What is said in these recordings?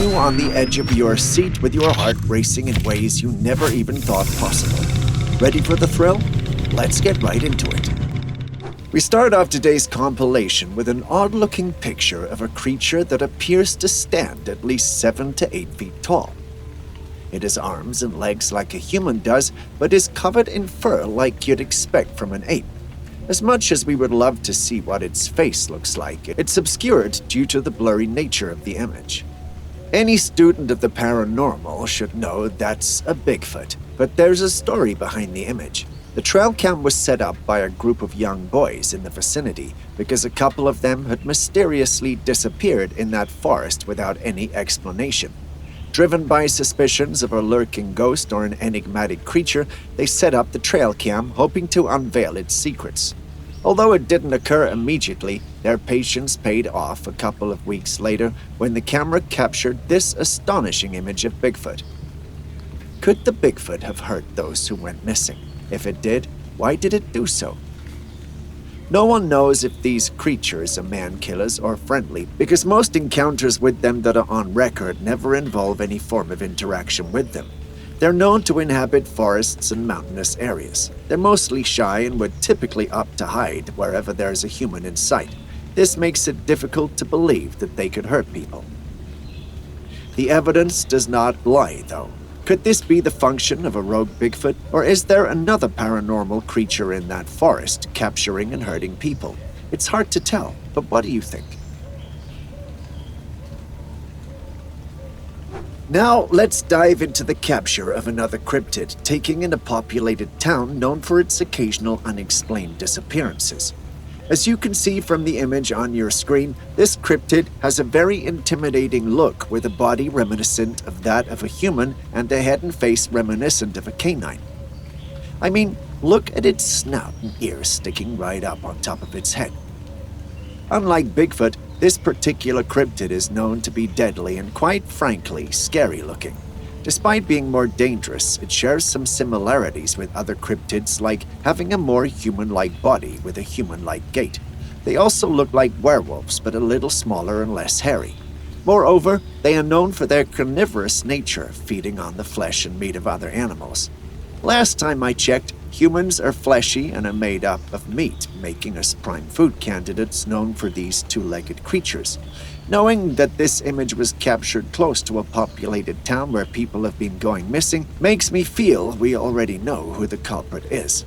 you on the edge of your seat with your heart racing in ways you never even thought possible. Ready for the thrill? Let's get right into it. We start off today's compilation with an odd-looking picture of a creature that appears to stand at least 7 to 8 feet tall. It has arms and legs like a human does, but is covered in fur like you'd expect from an ape. As much as we would love to see what its face looks like, it's obscured due to the blurry nature of the image. Any student of the paranormal should know that's a Bigfoot, but there's a story behind the image. The trail cam was set up by a group of young boys in the vicinity because a couple of them had mysteriously disappeared in that forest without any explanation. Driven by suspicions of a lurking ghost or an enigmatic creature, they set up the trail cam hoping to unveil its secrets. Although it didn't occur immediately, their patience paid off a couple of weeks later when the camera captured this astonishing image of Bigfoot. Could the Bigfoot have hurt those who went missing? If it did, why did it do so? No one knows if these creatures are man-killers or friendly, because most encounters with them that are on record never involve any form of interaction with them. They're known to inhabit forests and mountainous areas. They're mostly shy and would typically opt to hide wherever there's a human in sight. This makes it difficult to believe that they could hurt people. The evidence does not lie, though. Could this be the function of a rogue Bigfoot, or is there another paranormal creature in that forest capturing and hurting people? It's hard to tell, but what do you think? Now, let's dive into the capture of another cryptid taking in a populated town known for its occasional unexplained disappearances. As you can see from the image on your screen, this cryptid has a very intimidating look with a body reminiscent of that of a human and a head and face reminiscent of a canine. I mean, look at its snout and ears sticking right up on top of its head. Unlike Bigfoot, this particular cryptid is known to be deadly and quite frankly scary looking. Despite being more dangerous, it shares some similarities with other cryptids, like having a more human-like body with a human-like gait. They also look like werewolves, but a little smaller and less hairy. Moreover, they are known for their carnivorous nature, feeding on the flesh and meat of other animals. Last time I checked, humans are fleshy and are made up of meat, making us prime food candidates known for these two-legged creatures. Knowing that this image was captured close to a populated town where people have been going missing makes me feel we already know who the culprit is.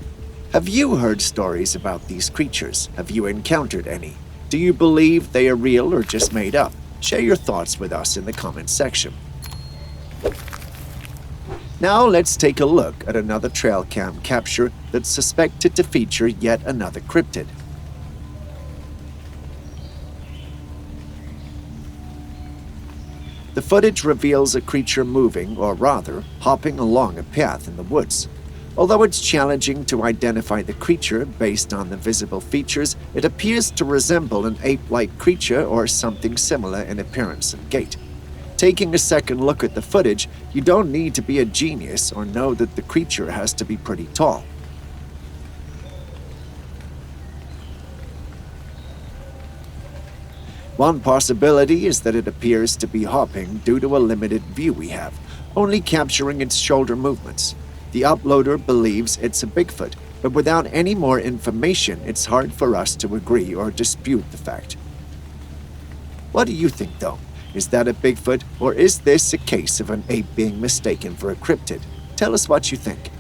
Have you heard stories about these creatures? Have you encountered any? Do you believe they are real or just made up? Share your thoughts with us in the comments section. Now let's take a look at another trail cam capture that's suspected to feature yet another cryptid. The footage reveals a creature moving, or rather, hopping along a path in the woods. Although it's challenging to identify the creature based on the visible features, it appears to resemble an ape-like creature or something similar in appearance and gait. Taking a second look at the footage, you don't need to be a genius or know that the creature has to be pretty tall. One possibility is that it appears to be hopping due to a limited view we have, only capturing its shoulder movements. The uploader believes it's a Bigfoot, but without any more information, it's hard for us to agree or dispute the fact. What do you think, though? Is that a Bigfoot, or is this a case of an ape being mistaken for a cryptid? Tell us what you think.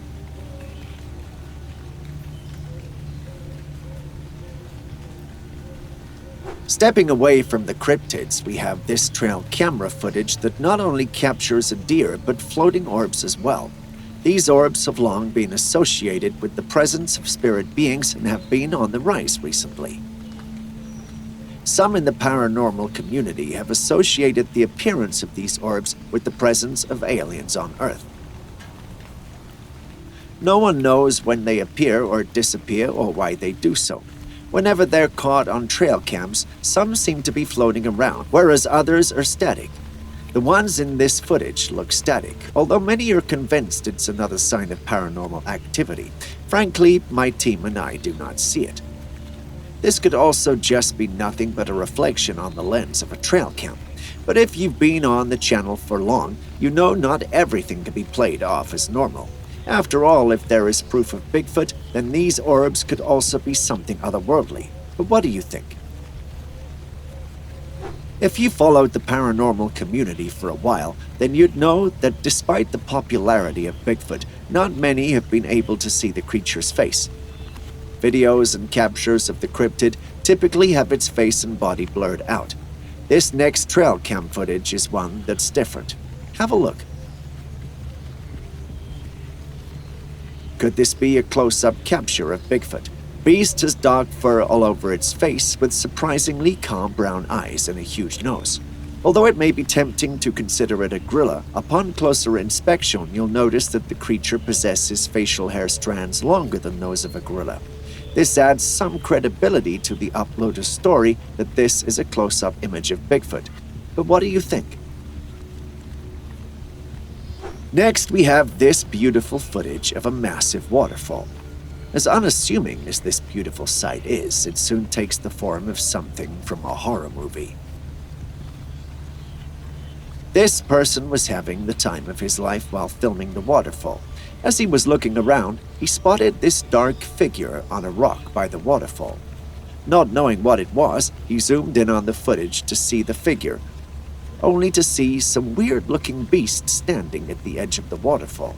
Stepping away from the cryptids, we have this trail camera footage that not only captures a deer, but floating orbs as well. These orbs have long been associated with the presence of spirit beings and have been on the rise recently. Some in the paranormal community have associated the appearance of these orbs with the presence of aliens on Earth. No one knows when they appear or disappear or why they do so. Whenever they're caught on trail cams, some seem to be floating around, whereas others are static. The ones in this footage look static, although many are convinced it's another sign of paranormal activity. Frankly, my team and I do not see it. This could also just be nothing but a reflection on the lens of a trail cam. But if you've been on the channel for long, you know not everything can be played off as normal. After all, if there is proof of Bigfoot, then these orbs could also be something otherworldly. But what do you think? If you followed the paranormal community for a while, then you'd know that despite the popularity of Bigfoot, not many have been able to see the creature's face. Videos and captures of the cryptid typically have its face and body blurred out. This next trail cam footage is one that's different. Have a look. Could this be a close-up capture of Bigfoot? Beast has dark fur all over its face with surprisingly calm brown eyes and a huge nose. Although it may be tempting to consider it a gorilla, upon closer inspection you'll notice that the creature possesses facial hair strands longer than those of a gorilla. This adds some credibility to the uploader's story that this is a close-up image of Bigfoot. But what do you think? Next, we have this beautiful footage of a massive waterfall. As unassuming as this beautiful sight is, it soon takes the form of something from a horror movie. This person was having the time of his life while filming the waterfall. As he was looking around, he spotted this dark figure on a rock by the waterfall. Not knowing what it was, he zoomed in on the footage to see the figure, only to see some weird-looking beast standing at the edge of the waterfall.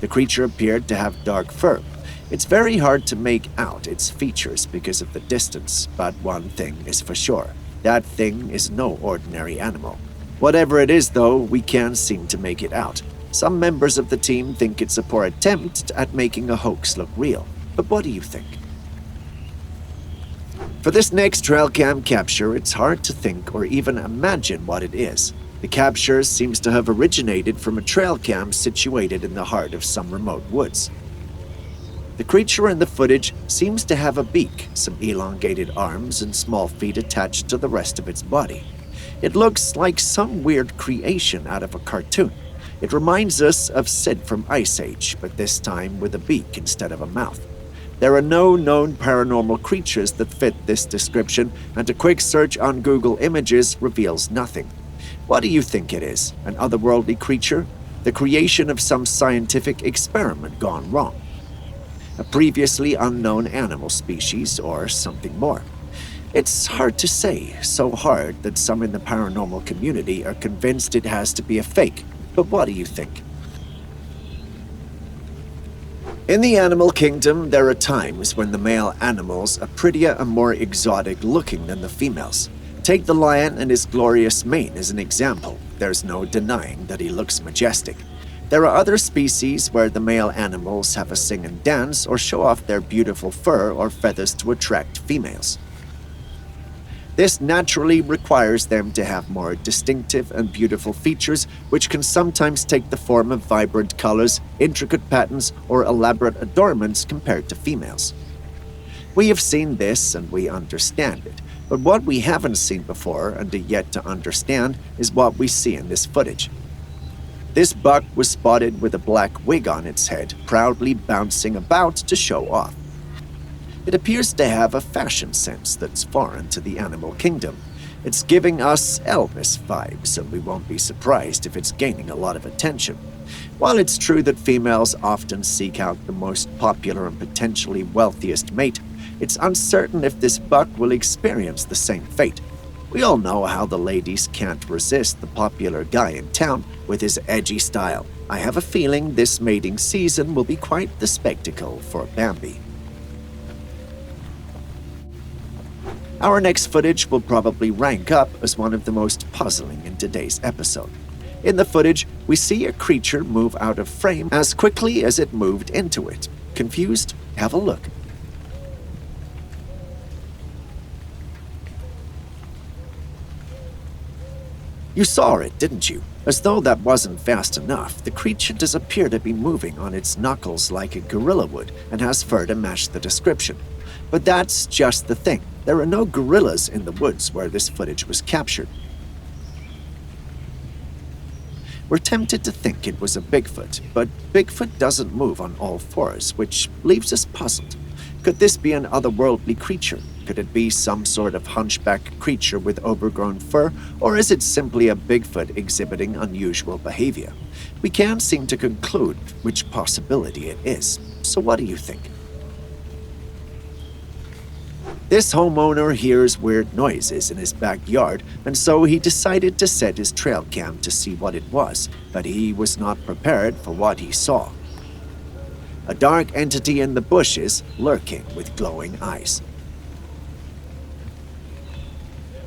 The creature appeared to have dark fur. It's very hard to make out its features because of the distance, but one thing is for sure. That thing is no ordinary animal. Whatever it is, though, we can't seem to make it out. Some members of the team think it's a poor attempt at making a hoax look real. But what do you think? For this next trail cam capture, it's hard to think or even imagine what it is. The capture seems to have originated from a trail cam situated in the heart of some remote woods. The creature in the footage seems to have a beak, some elongated arms, and small feet attached to the rest of its body. It looks like some weird creation out of a cartoon. It reminds us of Sid from Ice Age, but this time with a beak instead of a mouth. There are no known paranormal creatures that fit this description, and a quick search on Google Images reveals nothing. What do you think it is? An otherworldly creature? The creation of some scientific experiment gone wrong? A previously unknown animal species, or something more? It's hard to say, so hard that some in the paranormal community are convinced it has to be a fake. But what do you think? In the animal kingdom, there are times when the male animals are prettier and more exotic looking than the females. Take the lion and his glorious mane as an example. There's no denying that he looks majestic. There are other species where the male animals have a sing and dance or show off their beautiful fur or feathers to attract females. This naturally requires them to have more distinctive and beautiful features, which can sometimes take the form of vibrant colors, intricate patterns, or elaborate adornments compared to females. We have seen this and we understand it, but what we haven't seen before and are yet to understand is what we see in this footage. This buck was spotted with a black wig on its head, proudly bouncing about to show off. It appears to have a fashion sense that's foreign to the animal kingdom. It's giving us Elvis vibes, and we won't be surprised if it's gaining a lot of attention. While it's true that females often seek out the most popular and potentially wealthiest mate, it's uncertain if this buck will experience the same fate. We all know how the ladies can't resist the popular guy in town with his edgy style. I have a feeling this mating season will be quite the spectacle for Bambi. Our next footage will probably rank up as one of the most puzzling in today's episode. In the footage, we see a creature move out of frame as quickly as it moved into it. Confused? Have a look. You saw it, didn't you? As though that wasn't fast enough, the creature does appear to be moving on its knuckles like a gorilla would and has fur to match the description. But that's just the thing. There are no gorillas in the woods where this footage was captured. We're tempted to think it was a Bigfoot, but Bigfoot doesn't move on all fours, which leaves us puzzled. Could this be an otherworldly creature? Could it be some sort of hunchback creature with overgrown fur, or is it simply a Bigfoot exhibiting unusual behavior? We can't seem to conclude which possibility it is. So what do you think? This homeowner hears weird noises in his backyard, and so he decided to set his trail cam to see what it was, but he was not prepared for what he saw. A dark entity in the bushes, lurking with glowing eyes.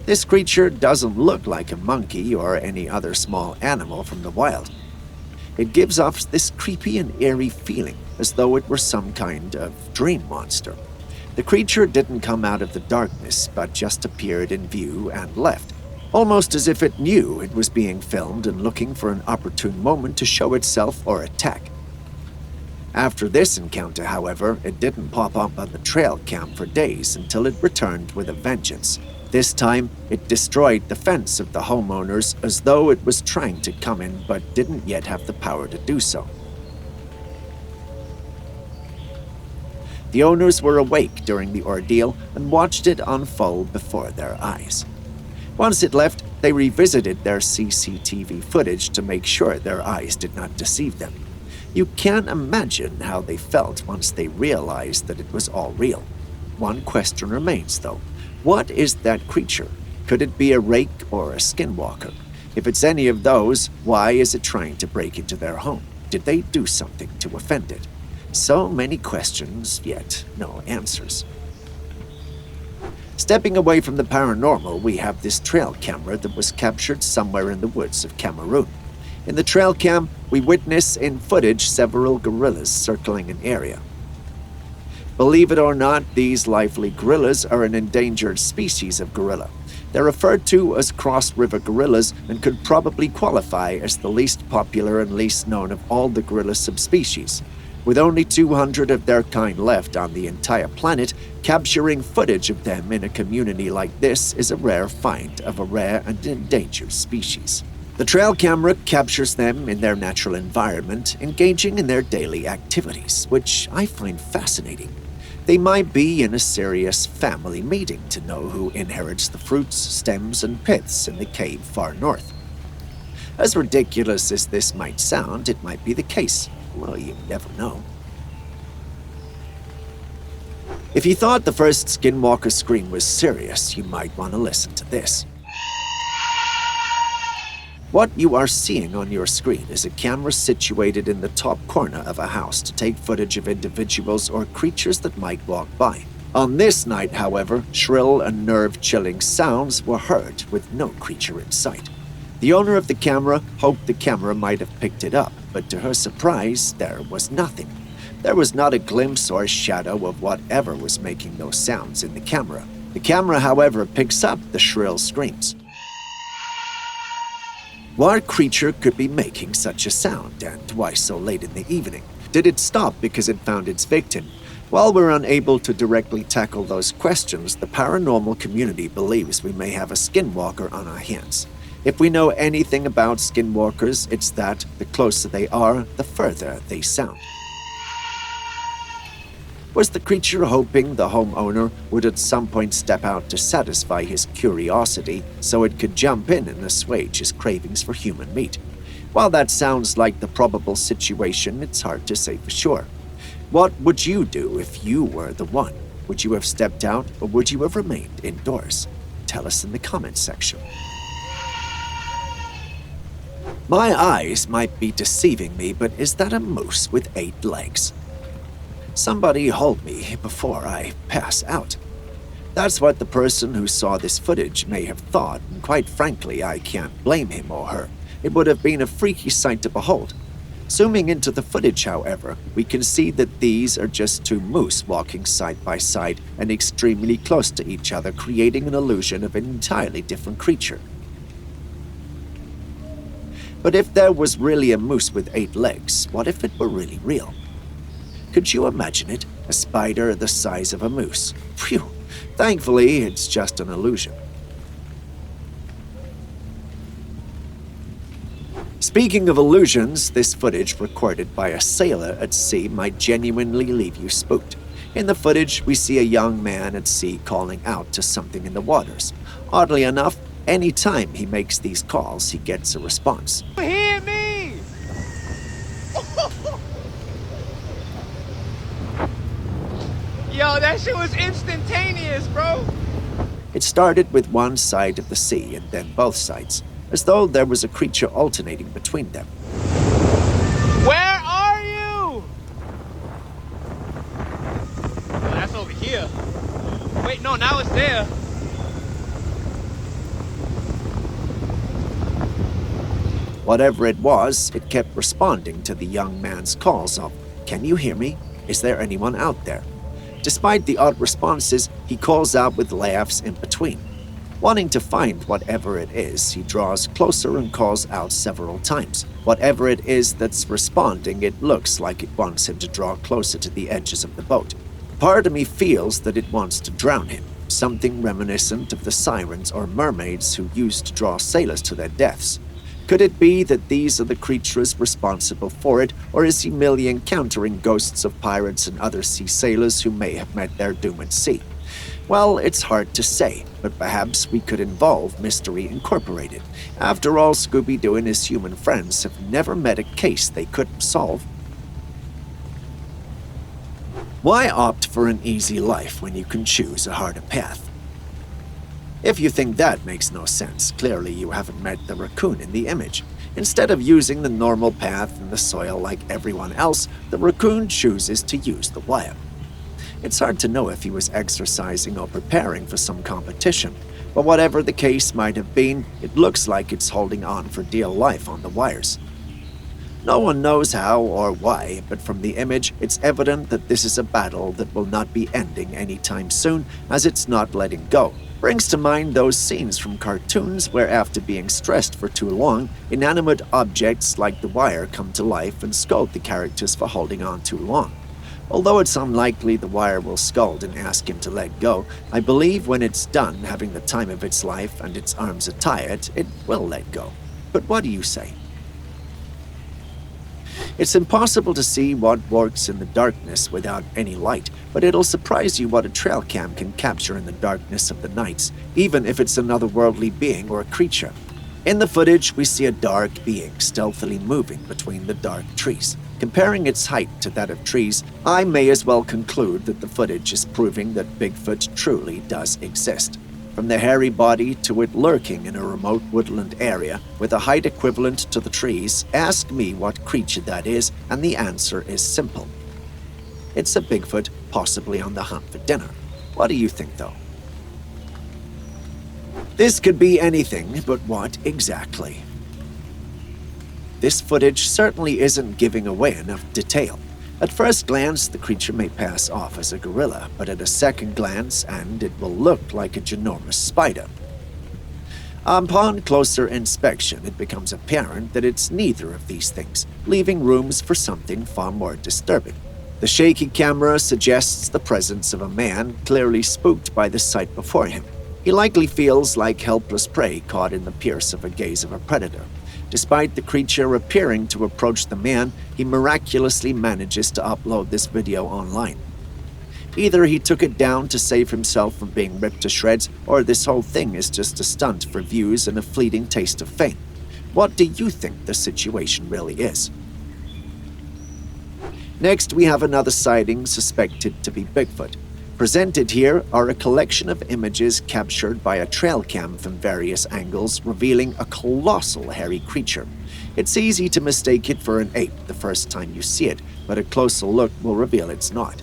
This creature doesn't look like a monkey or any other small animal from the wild. It gives off this creepy and eerie feeling, as though it were some kind of dream monster. The creature didn't come out of the darkness, but just appeared in view and left, almost as if it knew it was being filmed and looking for an opportune moment to show itself or attack. After this encounter, however, it didn't pop up on the trail cam for days until it returned with a vengeance. This time, it destroyed the fence of the homeowners as though it was trying to come in but didn't yet have the power to do so. The owners were awake during the ordeal and watched it unfold before their eyes. Once it left, they revisited their CCTV footage to make sure their eyes did not deceive them. You can't imagine how they felt once they realized that it was all real. One question remains, though. What is that creature? Could it be a rake or a skinwalker? If it's any of those, why is it trying to break into their home? Did they do something to offend it? So many questions, yet no answers. Stepping away from the paranormal, we have this trail camera that was captured somewhere in the woods of Cameroon. In the trail cam, we witness in footage several gorillas circling an area. Believe it or not, these lively gorillas are an endangered species of gorilla. They're referred to as cross-river gorillas and could probably qualify as the least popular and least known of all the gorilla subspecies. With only 200 of their kind left on the entire planet, capturing footage of them in a community like this is a rare find of a rare and endangered species. The trail camera captures them in their natural environment, engaging in their daily activities, which I find fascinating. They might be in a serious family meeting to know who inherits the fruits, stems, and piths in the cave far north. As ridiculous as this might sound, it might be the case. Well, you never know. If you thought the first Skinwalker scream was serious, you might want to listen to this. What you are seeing on your screen is a camera situated in the top corner of a house to take footage of individuals or creatures that might walk by. On this night, however, shrill and nerve-chilling sounds were heard with no creature in sight. The owner of the camera hoped the camera might have picked it up, but to her surprise, there was nothing. There was not a glimpse or shadow of whatever was making those sounds in the camera. The camera, however, picks up the shrill screams. What creature could be making such a sound, and why so late in the evening? Did it stop because it found its victim? While we're unable to directly tackle those questions, the paranormal community believes we may have a skinwalker on our hands. If we know anything about skinwalkers, it's that the closer they are, the further they sound. Was the creature hoping the homeowner would at some point step out to satisfy his curiosity so it could jump in and assuage his cravings for human meat? While that sounds like the probable situation, it's hard to say for sure. What would you do if you were the one? Would you have stepped out, or would you have remained indoors? Tell us in the comments section. My eyes might be deceiving me, but is that a moose with 8 legs? Somebody hold me before I pass out. That's what the person who saw this footage may have thought, and quite frankly, I can't blame him or her. It would have been a freaky sight to behold. Zooming into the footage, however, we can see that these are just 2 moose walking side by side and extremely close to each other, creating an illusion of an entirely different creature. But if there was really a moose with 8 legs, what if it were really real? Could you imagine it? A spider the size of a moose. Phew! Thankfully, it's just an illusion. Speaking of illusions, this footage recorded by a sailor at sea might genuinely leave you spooked. In the footage, we see a young man at sea calling out to something in the waters. Oddly enough, any time he makes these calls, he gets a response. Hear me! Yo, that shit was instantaneous, bro! It started with one side of the sea and then both sides, as though there was a creature alternating between them. Where are you? Oh, that's over here. Wait, no, now it's there. Whatever it was, it kept responding to the young man's calls of, "Can you hear me? Is there anyone out there?" Despite the odd responses, he calls out with laughs in between. Wanting to find whatever it is, he draws closer and calls out several times. Whatever it is that's responding, it looks like it wants him to draw closer to the edges of the boat. Part of me feels that it wants to drown him, something reminiscent of the sirens or mermaids who used to draw sailors to their deaths. Could it be that these are the creatures responsible for it, or is he merely encountering ghosts of pirates and other sea sailors who may have met their doom at sea? Well, it's hard to say, but perhaps we could involve Mystery Incorporated. After all, Scooby-Doo and his human friends have never met a case they couldn't solve. Why opt for an easy life when you can choose a harder path? If you think that makes no sense, clearly you haven't met the raccoon in the image. Instead of using the normal path in the soil like everyone else, the raccoon chooses to use the wire. It's hard to know if he was exercising or preparing for some competition, but whatever the case might have been, it looks like it's holding on for dear life on the wires. No one knows how or why, but from the image, it's evident that this is a battle that will not be ending anytime soon, as it's not letting go. Brings to mind those scenes from cartoons where, after being stressed for too long, inanimate objects like the wire come to life and scold the characters for holding on too long. Although it's unlikely the wire will scold and ask him to let go, I believe when it's done having the time of its life and its arms are tired, it will let go. But what do you say? It's impossible to see what works in the darkness without any light, but it'll surprise you what a trail cam can capture in the darkness of the nights, even if it's another worldly being or a creature. In the footage, we see a dark being stealthily moving between the dark trees. Comparing its height to that of trees, I may as well conclude that the footage is proving that Bigfoot truly does exist. From the hairy body to it lurking in a remote woodland area with a height equivalent to the trees, ask me what creature that is, and the answer is simple. It's a Bigfoot, possibly on the hunt for dinner. What do you think, though? This could be anything, but what exactly? This footage certainly isn't giving away enough detail. At first glance, the creature may pass off as a gorilla, but at a second glance, and it will look like a ginormous spider. Upon closer inspection, it becomes apparent that it's neither of these things, leaving rooms for something far more disturbing. The shaky camera suggests the presence of a man clearly spooked by the sight before him. He likely feels like helpless prey caught in the pierce of a gaze of a predator. Despite the creature appearing to approach the man, he miraculously manages to upload this video online. Either he took it down to save himself from being ripped to shreds, or this whole thing is just a stunt for views and a fleeting taste of fame. What do you think the situation really is? Next, we have another sighting suspected to be Bigfoot. Presented here are a collection of images captured by a trail cam from various angles, revealing a colossal hairy creature. It's easy to mistake it for an ape the first time you see it, but a closer look will reveal it's not.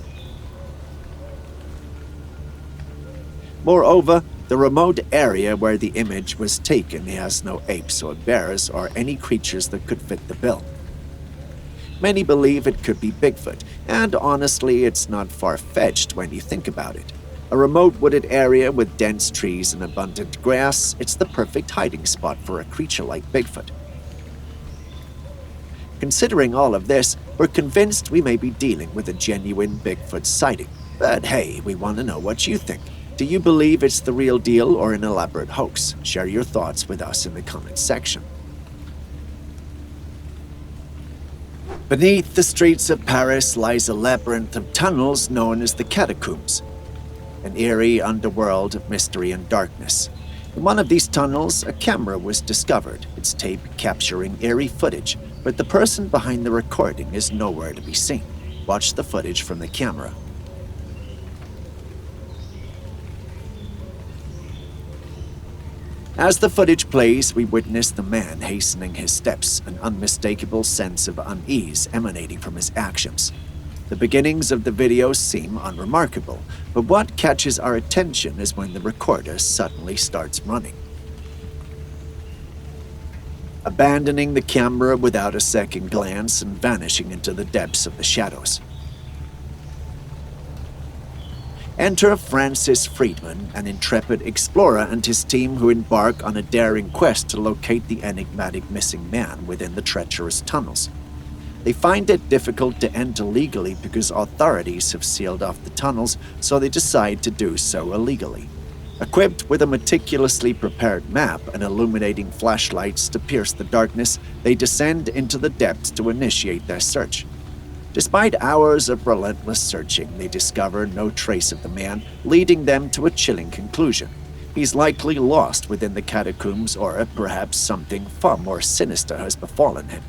Moreover, the remote area where the image was taken has no apes or bears or any creatures that could fit the bill. Many believe it could be Bigfoot, and honestly, it's not far-fetched when you think about it. A remote wooded area with dense trees and abundant grass, it's the perfect hiding spot for a creature like Bigfoot. Considering all of this, we're convinced we may be dealing with a genuine Bigfoot sighting. But hey, we want to know what you think. Do you believe it's the real deal or an elaborate hoax? Share your thoughts with us in the comments section. Beneath the streets of Paris lies a labyrinth of tunnels known as the catacombs, an eerie underworld of mystery and darkness. In one of these tunnels, a camera was discovered, its tape capturing eerie footage, but the person behind the recording is nowhere to be seen. Watch the footage from the camera. As the footage plays, we witness the man hastening his steps, an unmistakable sense of unease emanating from his actions. The beginnings of the video seem unremarkable, but what catches our attention is when the recorder suddenly starts running. Abandoning the camera without a second glance and vanishing into the depths of the shadows. Enter Francis Friedman, an intrepid explorer, and his team who embark on a daring quest to locate the enigmatic missing man within the treacherous tunnels. They find it difficult to enter legally because authorities have sealed off the tunnels, so they decide to do so illegally. Equipped with a meticulously prepared map and illuminating flashlights to pierce the darkness, they descend into the depths to initiate their search. Despite hours of relentless searching, they discover no trace of the man, leading them to a chilling conclusion. He's likely lost within the catacombs, or perhaps something far more sinister has befallen him.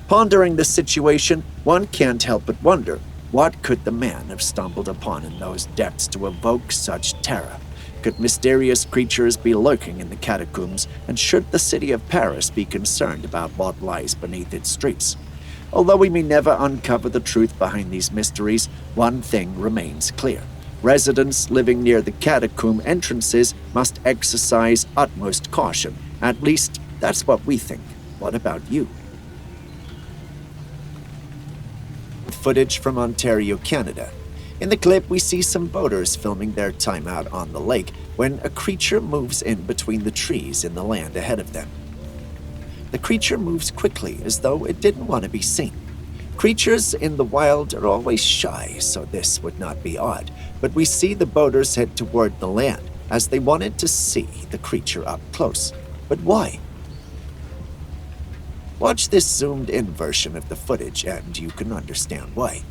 Pondering the situation, one can't help but wonder, what could the man have stumbled upon in those depths to evoke such terror? Could mysterious creatures be lurking in the catacombs, and should the city of Paris be concerned about what lies beneath its streets? Although we may never uncover the truth behind these mysteries, one thing remains clear. Residents living near the catacomb entrances must exercise utmost caution. At least, that's what we think. What about you? Footage from Ontario, Canada. In the clip, we see some boaters filming their time out on the lake when a creature moves in between the trees in the land ahead of them. The creature moves quickly, as though it didn't want to be seen. Creatures in the wild are always shy, so this would not be odd, but we see the boaters head toward the land, as they wanted to see the creature up close. But why? Watch this zoomed-in version of the footage, and you can understand why.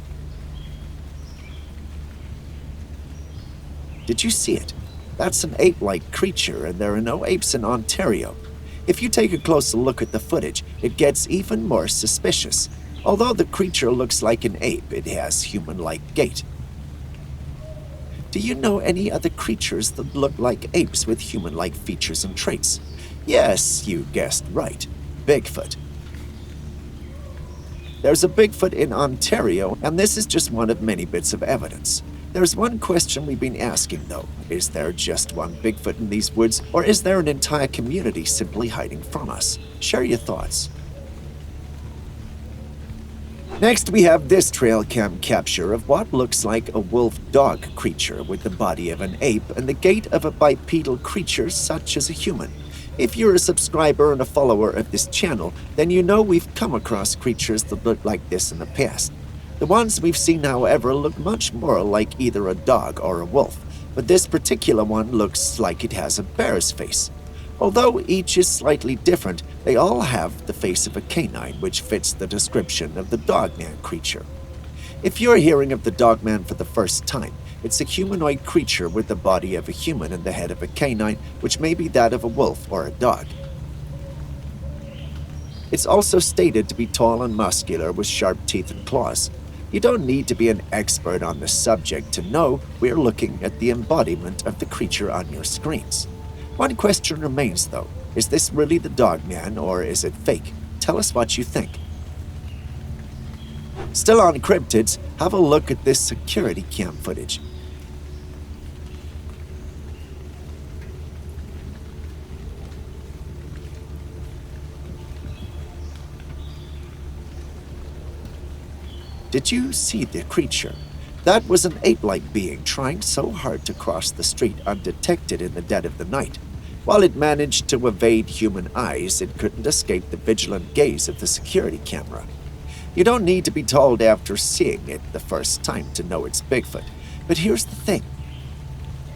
Did you see it? That's an ape-like creature, and there are no apes in Ontario. If you take a closer look at the footage, it gets even more suspicious. Although the creature looks like an ape, it has human-like gait. Do you know any other creatures that look like apes with human-like features and traits? Yes, you guessed right. Bigfoot. There's a Bigfoot in Ontario, and this is just one of many bits of evidence. There's one question we've been asking, though. Is there just one Bigfoot in these woods, or is there an entire community simply hiding from us? Share your thoughts. Next, we have this trail cam capture of what looks like a wolf-dog creature with the body of an ape and the gait of a bipedal creature such as a human. If you're a subscriber and a follower of this channel, then you know we've come across creatures that look like this in the past. The ones we've seen, however, look much more like either a dog or a wolf, but this particular one looks like it has a bear's face. Although each is slightly different, they all have the face of a canine, which fits the description of the dogman creature. If you're hearing of the dogman for the first time, it's a humanoid creature with the body of a human and the head of a canine, which may be that of a wolf or a dog. It's also stated to be tall and muscular with sharp teeth and claws. You don't need to be an expert on the subject to know we're looking at the embodiment of the creature on your screens. One question remains, though. Is this really the dogman, or is it fake? Tell us what you think. Still on cryptids, have a look at this security cam footage. Did you see the creature? That was an ape-like being trying so hard to cross the street undetected in the dead of the night. While it managed to evade human eyes, it couldn't escape the vigilant gaze of the security camera. You don't need to be told after seeing it the first time to know it's Bigfoot. But here's the thing.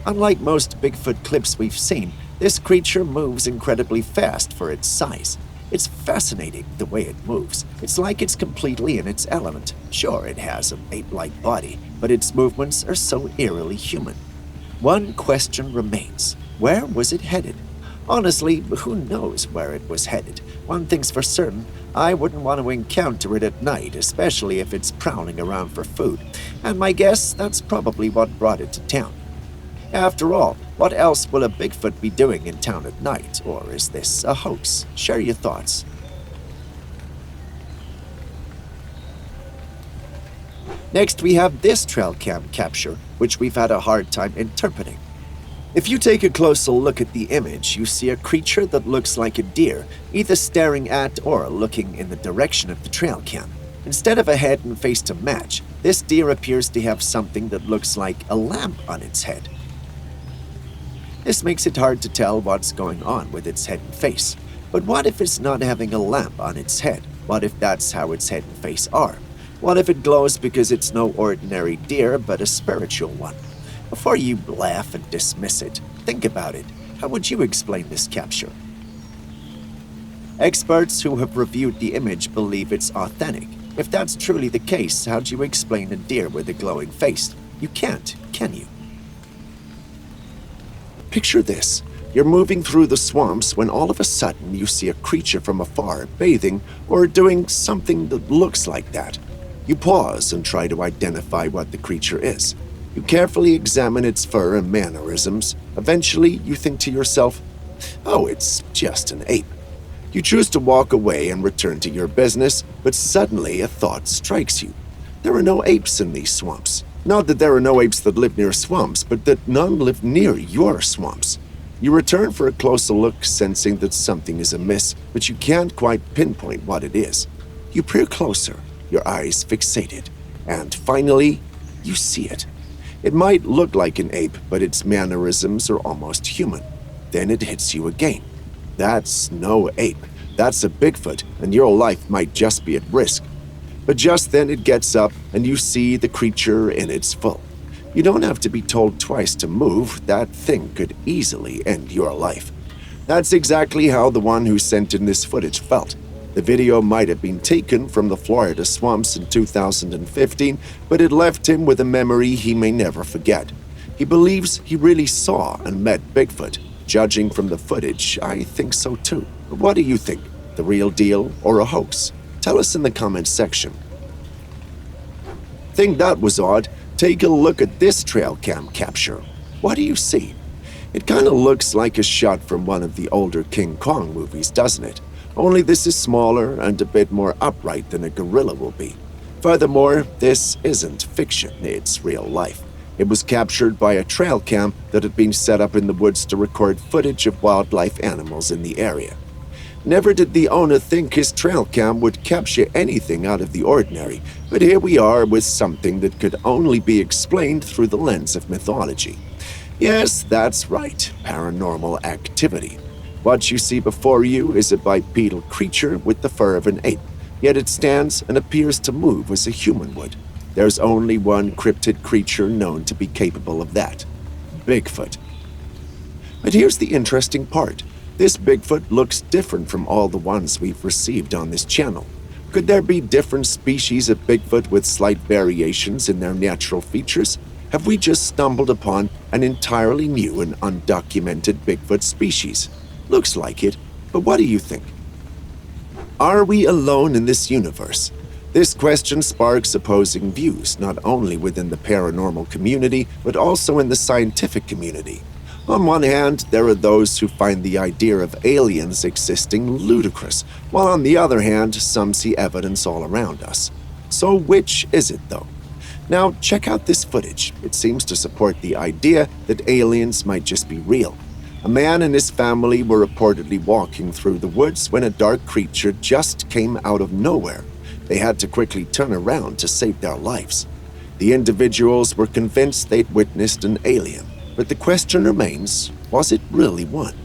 Unlike most Bigfoot clips we've seen, this creature moves incredibly fast for its size. It's fascinating the way it moves. It's like it's completely in its element. Sure, it has an ape-like body, but its movements are so eerily human. One question remains. Where was it headed? Honestly, who knows where it was headed? One thing's for certain, I wouldn't want to encounter it at night, especially if it's prowling around for food. And my guess, that's probably what brought it to town. After all, what else will a Bigfoot be doing in town at night? Or is this a hoax? Share your thoughts. Next, we have this trail cam capture, which we've had a hard time interpreting. If you take a closer look at the image, you see a creature that looks like a deer, either staring at or looking in the direction of the trail cam. Instead of a head and face to match, this deer appears to have something that looks like a lamp on its head. This makes it hard to tell what's going on with its head and face. But what if it's not having a lamp on its head? What if that's how its head and face are? What if it glows because it's no ordinary deer but a spiritual one? Before you laugh and dismiss it, think about it. How would you explain this capture? Experts who have reviewed the image believe it's authentic. If that's truly the case, how do you explain a deer with a glowing face? You can't, can you? Picture this. You're moving through the swamps when all of a sudden you see a creature from afar bathing or doing something that looks like that. You pause and try to identify what the creature is. You carefully examine its fur and mannerisms. Eventually, you think to yourself, oh, it's just an ape. You choose to walk away and return to your business, but suddenly a thought strikes you. There are no apes in these swamps. Not that there are no apes that live near swamps, but that none live near your swamps. You return for a closer look, sensing that something is amiss, but you can't quite pinpoint what it is. You peer closer, your eyes fixated, and finally, you see it. It might look like an ape, but its mannerisms are almost human. Then it hits you again. That's no ape. That's a Bigfoot, and your life might just be at risk. But just then it gets up, and you see the creature in its full. You don't have to be told twice to move. That thing could easily end your life. That's exactly how the one who sent in this footage felt. The video might have been taken from the Florida swamps in 2015, but it left him with a memory he may never forget. He believes he really saw and met Bigfoot. Judging from the footage, I think so too. What do you think? The real deal or a hoax? Tell us in the comments section. Think that was odd? Take a look at this trail cam capture. What do you see? It kind of looks like a shot from one of the older King Kong movies, doesn't it? Only this is smaller and a bit more upright than a gorilla will be. Furthermore, this isn't fiction, it's real life. It was captured by a trail cam that had been set up in the woods to record footage of wildlife animals in the area. Never did the owner think his trail cam would capture anything out of the ordinary, but here we are with something that could only be explained through the lens of mythology. Yes, that's right, paranormal activity. What you see before you is a bipedal creature with the fur of an ape, yet it stands and appears to move as a human would. There's only one cryptid creature known to be capable of that: Bigfoot. But here's the interesting part. This Bigfoot looks different from all the ones we've received on this channel. Could there be different species of Bigfoot with slight variations in their natural features? Have we just stumbled upon an entirely new and undocumented Bigfoot species? Looks like it, but what do you think? Are we alone in this universe? This question sparks opposing views, not only within the paranormal community, but also in the scientific community. On one hand, there are those who find the idea of aliens existing ludicrous, while on the other hand, some see evidence all around us. So which is it, though? Now, check out this footage. It seems to support the idea that aliens might just be real. A man and his family were reportedly walking through the woods when a dark creature just came out of nowhere. They had to quickly turn around to save their lives. The individuals were convinced they'd witnessed an alien, but the question remains, was it really one?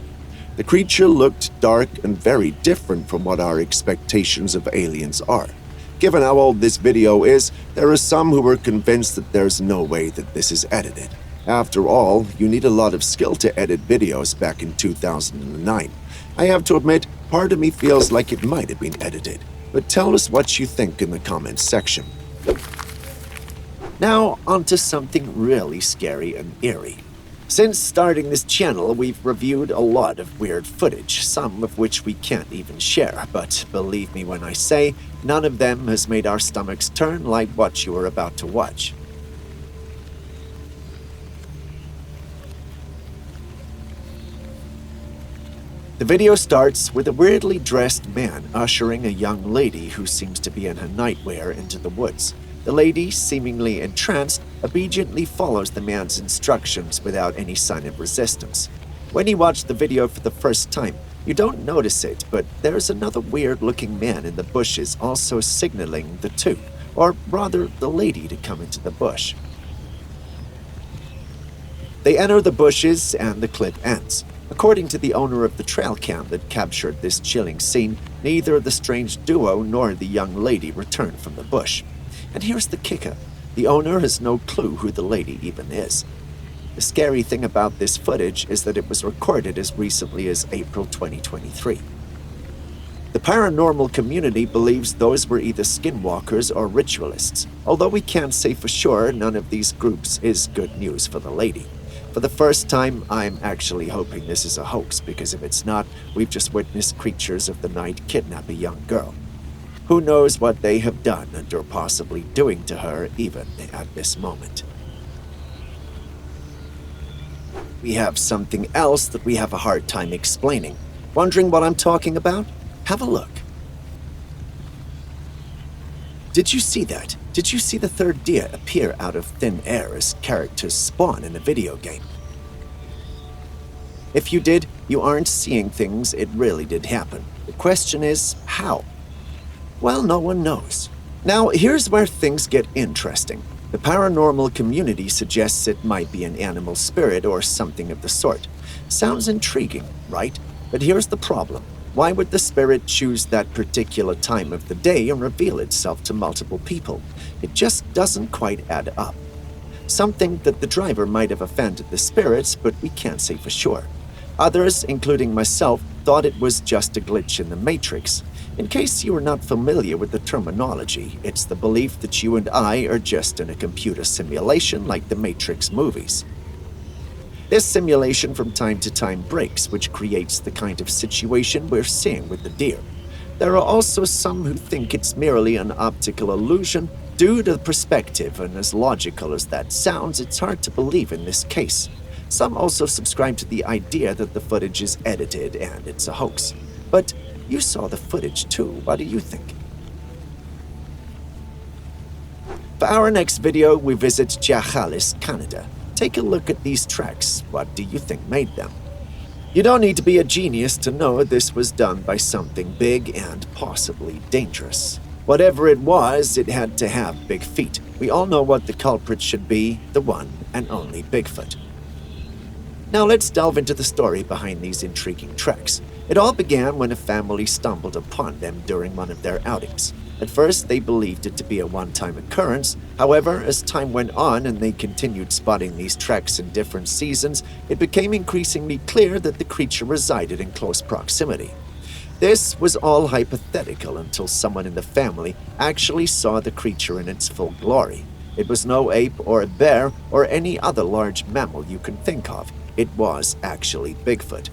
The creature looked dark and very different from what our expectations of aliens are. Given how old this video is, there are some who are convinced that there's no way that this is edited. After all, you need a lot of skill to edit videos back in 2009. I have to admit, Part of me feels like it might have been edited, but tell us what you think in the comments section. Now, onto something really scary and eerie. Since starting this channel, we've reviewed a lot of weird footage, some of which we can't even share, but believe me when I say, none of them has made our stomachs turn like what you are about to watch. The video starts with a weirdly dressed man ushering a young lady who seems to be in her nightwear into the woods. The lady, seemingly entranced, obediently follows the man's instructions without any sign of resistance. When you watch the video for the first time, you don't notice it, but there's another weird-looking man in the bushes also signaling the two, or rather the lady, to come into the bush. They enter the bushes and the clip ends. According to the owner of the trail cam that captured this chilling scene, neither the strange duo nor the young lady returned from the bush. And here's the kicker. The owner has no clue who the lady even is. The scary thing about this footage is that it was recorded as recently as April 2023. The paranormal community believes those were either skinwalkers or ritualists, although we can't say for sure none of these groups is good news for the lady. For the first time, I'm actually hoping this is a hoax, because if it's not, we've just witnessed creatures of the night kidnap a young girl. Who knows what they have done and are possibly doing to her even at this moment. We have something else that we have a hard time explaining. Wondering what I'm talking about? Have a look. Did you see that? Did you see the third deer appear out of thin air as characters spawn in a video game? If you did, you aren't seeing things, it really did happen. The question is, how? Well, no one knows. Now, here's where things get interesting. The paranormal community suggests it might be an animal spirit or something of the sort. Sounds intriguing, right? But here's the problem. Why would the spirit choose that particular time of the day and reveal itself to multiple people? It just doesn't quite add up. Something that the driver might have offended the spirits, but we can't say for sure. Others, including myself, thought it was just a glitch in the Matrix. In case you are not familiar with the terminology, it's the belief that you and I are just in a computer simulation like the Matrix movies. This simulation from time to time breaks, which creates the kind of situation we're seeing with the deer. There are also some who think it's merely an optical illusion due to the perspective, and as logical as that sounds, it's hard to believe in this case. Some also subscribe to the idea that the footage is edited and it's a hoax. But you saw the footage too. What do you think? For our next video, we visit Jahalis, Canada. Take a look at these tracks. What do you think made them? You don't need to be a genius to know this was done by something big and possibly dangerous. Whatever it was, it had to have big feet. We all know what the culprit should be, the one and only Bigfoot. Now let's delve into the story behind these intriguing tracks. It all began when a family stumbled upon them during one of their outings. At first, they believed it to be a one-time occurrence. However, as time went on and they continued spotting these tracks in different seasons, it became increasingly clear that the creature resided in close proximity. This was all hypothetical until someone in the family actually saw the creature in its full glory. It was no ape or a bear or any other large mammal you can think of. It was actually Bigfoot.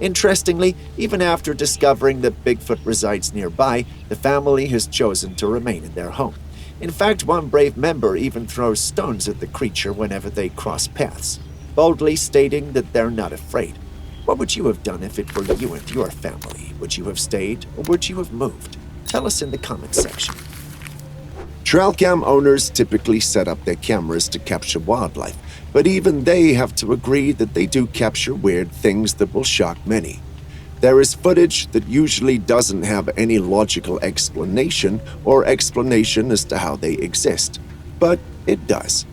Interestingly, even after discovering that Bigfoot resides nearby, the family has chosen to remain in their home. In fact, one brave member even throws stones at the creature whenever they cross paths, boldly stating that they're not afraid. What would you have done if it were you and your family? Would you have stayed or would you have moved? Tell us in the comments section. Trail cam owners typically set up their cameras to capture wildlife, but even they have to agree that they do capture weird things that will shock many. There is footage that usually doesn't have any logical explanation or explanation as to how they exist, but it does.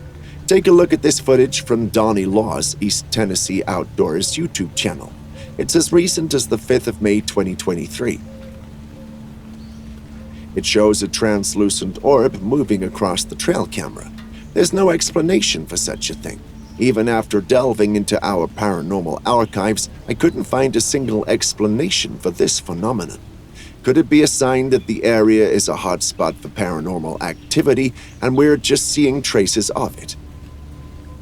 Take a look at this footage from Donnie Law's East Tennessee Outdoors YouTube channel. It's as recent as the 5th of May 2023. It shows a translucent orb moving across the trail camera. There's no explanation for such a thing. Even after delving into our paranormal archives, I couldn't find a single explanation for this phenomenon. Could it be a sign that the area is a hotspot for paranormal activity and we're just seeing traces of it?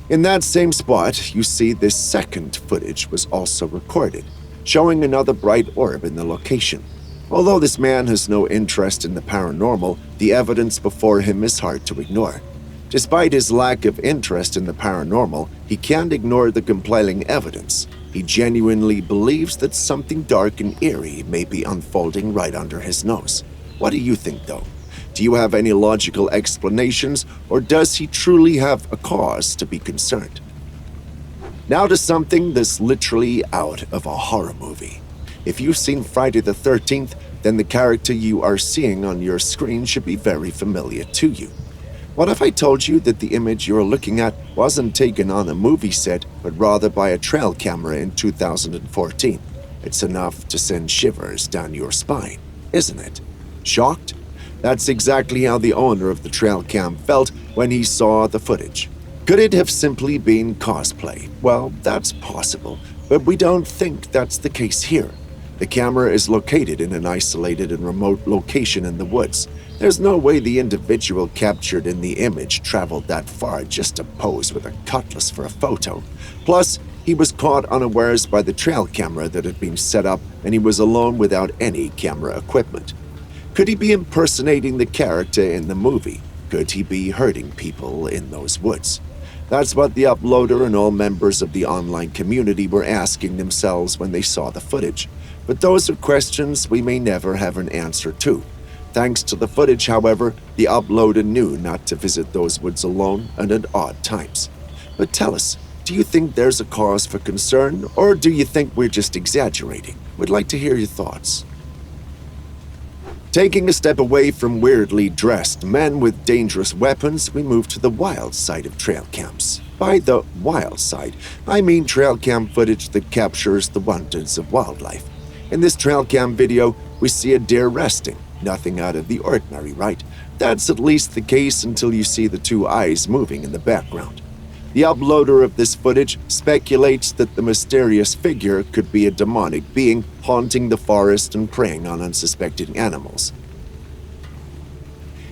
In that same spot, you see this second footage was also recorded, showing another bright orb in the location. Although this man has no interest in the paranormal, the evidence before him is hard to ignore. Despite his lack of interest in the paranormal, he can't ignore the compelling evidence. He genuinely believes that something dark and eerie may be unfolding right under his nose. What do you think, though? Do you have any logical explanations, or does he truly have a cause to be concerned? Now to something that's literally out of a horror movie. If you've seen Friday the 13th, then the character you are seeing on your screen should be very familiar to you. What if I told you that the image you're looking at wasn't taken on a movie set, but rather by a trail camera in 2014? It's enough to send shivers down your spine, isn't it? Shocked? That's exactly how the owner of the trail cam felt when he saw the footage. Could it have simply been cosplay? Well, that's possible, but we don't think that's the case here. The camera is located in an isolated and remote location in the woods. There's no way the individual captured in the image traveled that far just to pose with a cutlass for a photo. Plus, he was caught unawares by the trail camera that had been set up, and he was alone without any camera equipment. Could he be impersonating the character in the movie? Could he be hurting people in those woods? That's what the uploader and all members of the online community were asking themselves when they saw the footage. But those are questions we may never have an answer to. Thanks to the footage, however, the uploader knew not to visit those woods alone and at odd times. But tell us, do you think there's a cause for concern, or do you think we're just exaggerating? We'd like to hear your thoughts. Taking a step away from weirdly dressed men with dangerous weapons, we move to the wild side of trail cams. By the wild side, I mean trail cam footage that captures the wonders of wildlife. In this trail cam video, we see a deer resting. Nothing out of the ordinary, right? That's at least the case until you see the two eyes moving in the background. The uploader of this footage speculates that the mysterious figure could be a demonic being haunting the forest and preying on unsuspecting animals.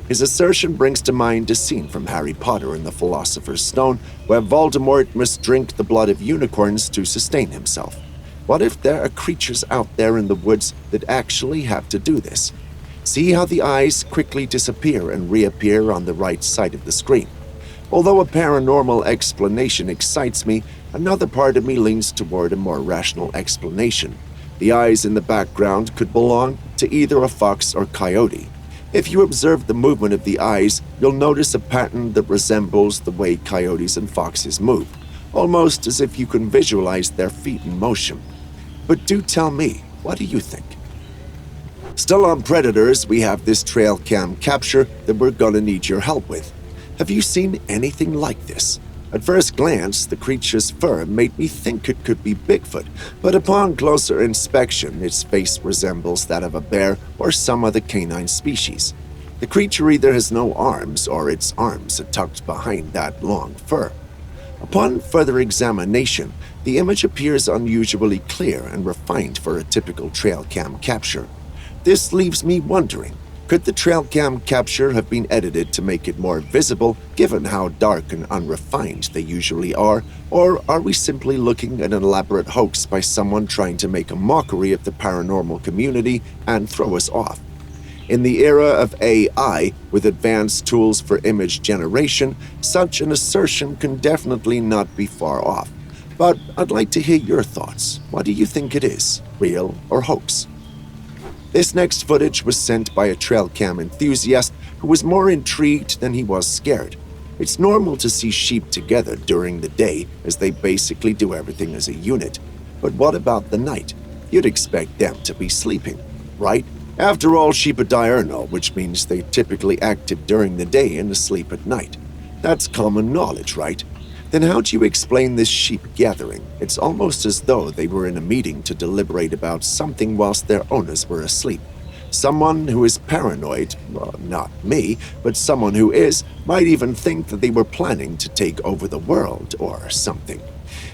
His assertion brings to mind a scene from Harry Potter and the Philosopher's Stone, where Voldemort must drink the blood of unicorns to sustain himself. What if there are creatures out there in the woods that actually have to do this? See how the eyes quickly disappear and reappear on the right side of the screen. Although a paranormal explanation excites me, another part of me leans toward a more rational explanation. The eyes in the background could belong to either a fox or coyote. If you observe the movement of the eyes, you'll notice a pattern that resembles the way coyotes and foxes move, almost as if you can visualize their feet in motion. But do tell me, what do you think? Still on predators, we have this trail cam capture that we're gonna need your help with. Have you seen anything like this? At first glance, the creature's fur made me think it could be Bigfoot, but upon closer inspection, its face resembles that of a bear or some other canine species. The creature either has no arms or its arms are tucked behind that long fur. Upon further examination, the image appears unusually clear and refined for a typical trail cam capture. This leaves me wondering, could the trail cam capture have been edited to make it more visible, given how dark and unrefined they usually are, or are we simply looking at an elaborate hoax by someone trying to make a mockery of the paranormal community and throw us off? In the era of AI, with advanced tools for image generation, such an assertion can definitely not be far off. But I'd like to hear your thoughts. What do you think it is, real or hoax? This next footage was sent by a trail cam enthusiast who was more intrigued than he was scared. It's normal to see sheep together during the day, as they basically do everything as a unit. But what about the night? You'd expect them to be sleeping, right? After all, sheep are diurnal, which means they're typically active during the day and asleep at night. That's common knowledge, right? Then how do you explain this sheep gathering? It's almost as though they were in a meeting to deliberate about something whilst their owners were asleep. Someone who is paranoid, well, not me, but someone who is, might even think that they were planning to take over the world or something.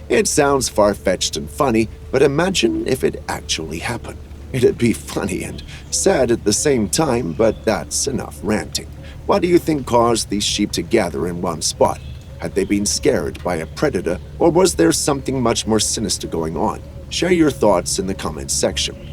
It sounds far-fetched and funny, but imagine if it actually happened. It'd be funny and sad at the same time, but that's enough ranting. What do you think caused these sheep to gather in one spot? Had they been scared by a predator, or was there something much more sinister going on? Share your thoughts in the comments section.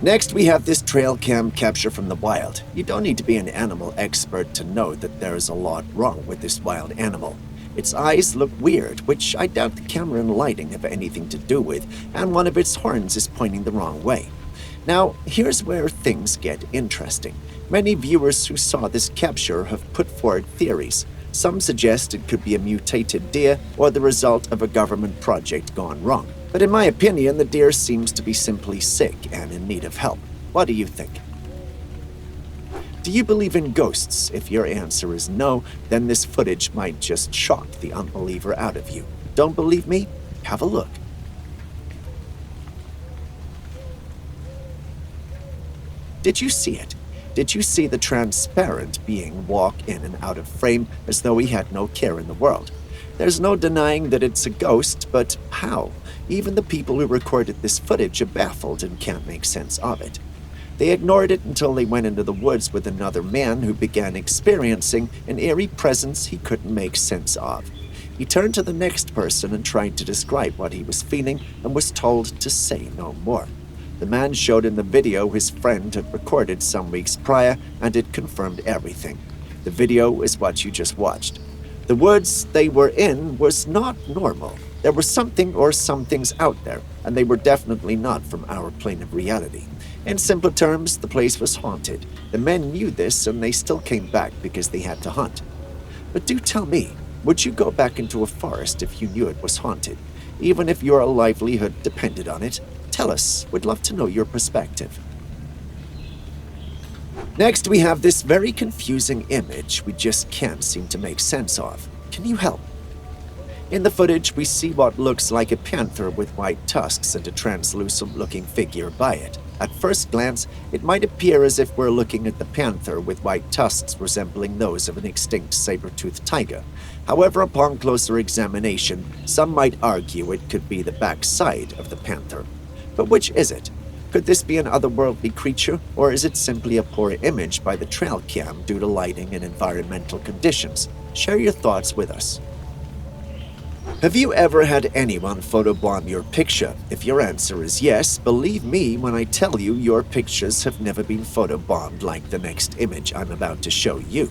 Next, we have this trail cam capture from the wild. You don't need to be an animal expert to know that there is a lot wrong with this wild animal. Its eyes look weird, which I doubt the camera and lighting have anything to do with, and one of its horns is pointing the wrong way. Now, here's where things get interesting. Many viewers who saw this capture have put forward theories. Some suggest it could be a mutated deer or the result of a government project gone wrong. But in my opinion, the deer seems to be simply sick and in need of help. What do you think? Do you believe in ghosts? If your answer is no, then this footage might just shock the unbeliever out of you. Don't believe me? Have a look. Did you see it? Did you see the transparent being walk in and out of frame as though he had no care in the world? There's no denying that it's a ghost, but how? Even the people who recorded this footage are baffled and can't make sense of it. They ignored it until they went into the woods with another man who began experiencing an eerie presence he couldn't make sense of. He turned to the next person and tried to describe what he was feeling and was told to say no more. The man showed in the video his friend had recorded some weeks prior, and it confirmed everything. The video is what you just watched. The woods they were in was not normal. There was something or some things out there, and they were definitely not from our plane of reality. In simple terms, the place was haunted. The men knew this, and they still came back because they had to hunt. But do tell me, would you go back into a forest if you knew it was haunted, even if your livelihood depended on it? Tell us. We'd love to know your perspective. Next, we have this very confusing image we just can't seem to make sense of. Can you help? In the footage, we see what looks like a panther with white tusks and a translucent-looking figure by it. At first glance, it might appear as if we're looking at the panther with white tusks resembling those of an extinct saber-toothed tiger. However, upon closer examination, some might argue it could be the backside of the panther. But which is it? Could this be an otherworldly creature, or is it simply a poor image by the trail cam due to lighting and environmental conditions? Share your thoughts with us. Have you ever had anyone photobomb your picture? If your answer is yes, believe me when I tell you your pictures have never been photobombed like the next image I'm about to show you.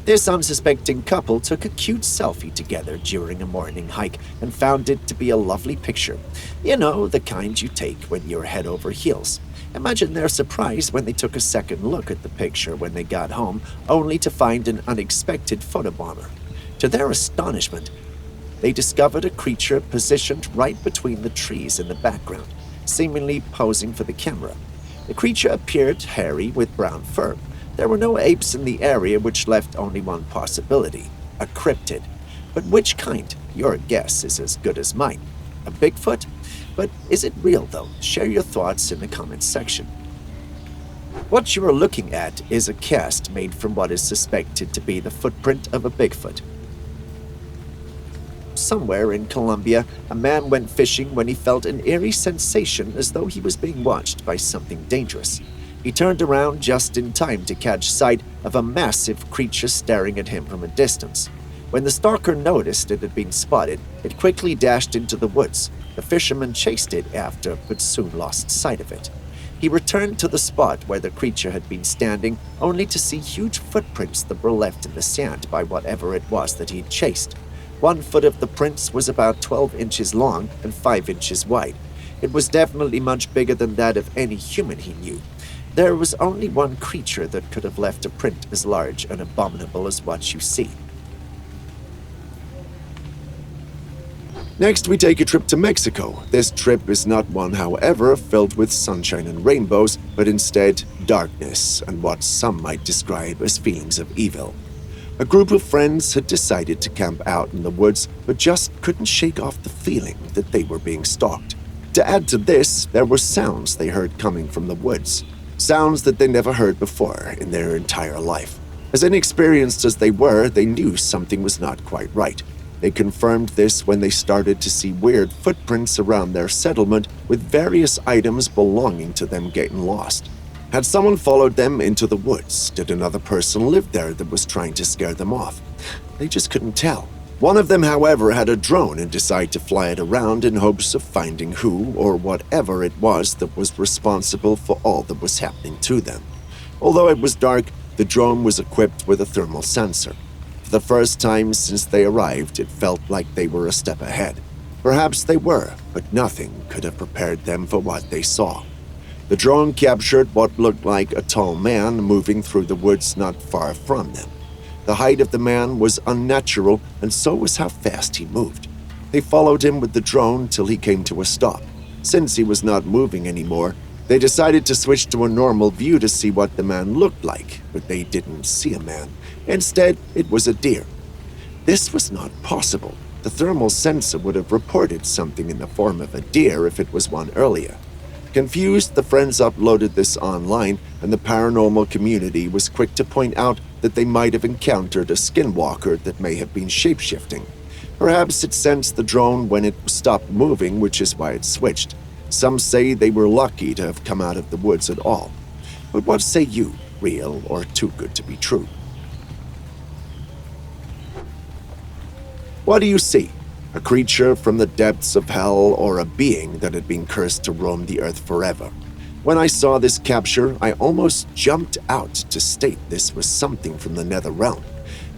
This unsuspecting couple took a cute selfie together during a morning hike and found it to be a lovely picture. You know, the kind you take when you're head over heels. Imagine their surprise when they took a second look at the picture when they got home, only to find an unexpected photobomber. To their astonishment, they discovered a creature positioned right between the trees in the background, seemingly posing for the camera. The creature appeared hairy with brown fur. There were no apes in the area, which left only one possibility, a cryptid. But which kind? Your guess is as good as mine. A Bigfoot? But is it real though? Share your thoughts in the comments section. What you are looking at is a cast made from what is suspected to be the footprint of a Bigfoot. Somewhere in Colombia, a man went fishing when he felt an eerie sensation as though he was being watched by something dangerous. He turned around just in time to catch sight of a massive creature staring at him from a distance. When the stalker noticed it had been spotted, it quickly dashed into the woods. The fisherman chased it after, but soon lost sight of it. He returned to the spot where the creature had been standing, only to see huge footprints that were left in the sand by whatever it was that he'd chased. 1 foot of the prints was about 12 inches long and 5 inches wide. It was definitely much bigger than that of any human he knew. There was only one creature that could have left a print as large and abominable as what you see. Next, we take a trip to Mexico. This trip is not one, however, filled with sunshine and rainbows, but instead darkness and what some might describe as feelings of evil. A group of friends had decided to camp out in the woods, but just couldn't shake off the feeling that they were being stalked. To add to this, there were sounds they heard coming from the woods, sounds that they never heard before in their entire life. As inexperienced as they were, they knew something was not quite right. They confirmed this when they started to see weird footprints around their settlement with various items belonging to them getting lost. Had someone followed them into the woods? Did another person live there that was trying to scare them off? They just couldn't tell. One of them, however, had a drone and decided to fly it around in hopes of finding who or whatever it was that was responsible for all that was happening to them. Although it was dark, the drone was equipped with a thermal sensor. For the first time since they arrived, it felt like they were a step ahead. Perhaps they were, but nothing could have prepared them for what they saw. The drone captured what looked like a tall man moving through the woods not far from them. The height of the man was unnatural, and so was how fast he moved. They followed him with the drone till he came to a stop. Since he was not moving anymore, they decided to switch to a normal view to see what the man looked like, but they didn't see a man. Instead, it was a deer. This was not possible. The thermal sensor would have reported something in the form of a deer if it was one earlier. Confused, the friends uploaded this online, and the paranormal community was quick to point out that they might have encountered a skinwalker that may have been shapeshifting. Perhaps it sensed the drone when it stopped moving, which is why it switched. Some say they were lucky to have come out of the woods at all. But what say you, real or too good to be true? What do you see? A creature from the depths of hell, or a being that had been cursed to roam the earth forever? When I saw this capture, I almost jumped out to state this was something from the nether realm.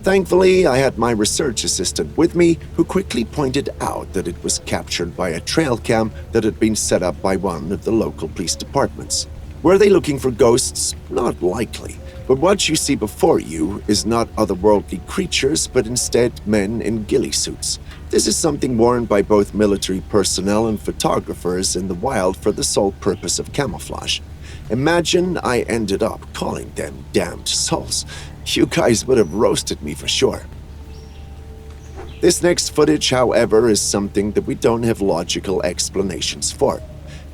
Thankfully, I had my research assistant with me, who quickly pointed out that it was captured by a trail cam that had been set up by one of the local police departments. Were they looking for ghosts? Not likely. But what you see before you is not otherworldly creatures, but instead men in ghillie suits. This is something worn by both military personnel and photographers in the wild for the sole purpose of camouflage. Imagine I ended up calling them damned souls. You guys would have roasted me for sure. This next footage, however, is something that we don't have logical explanations for.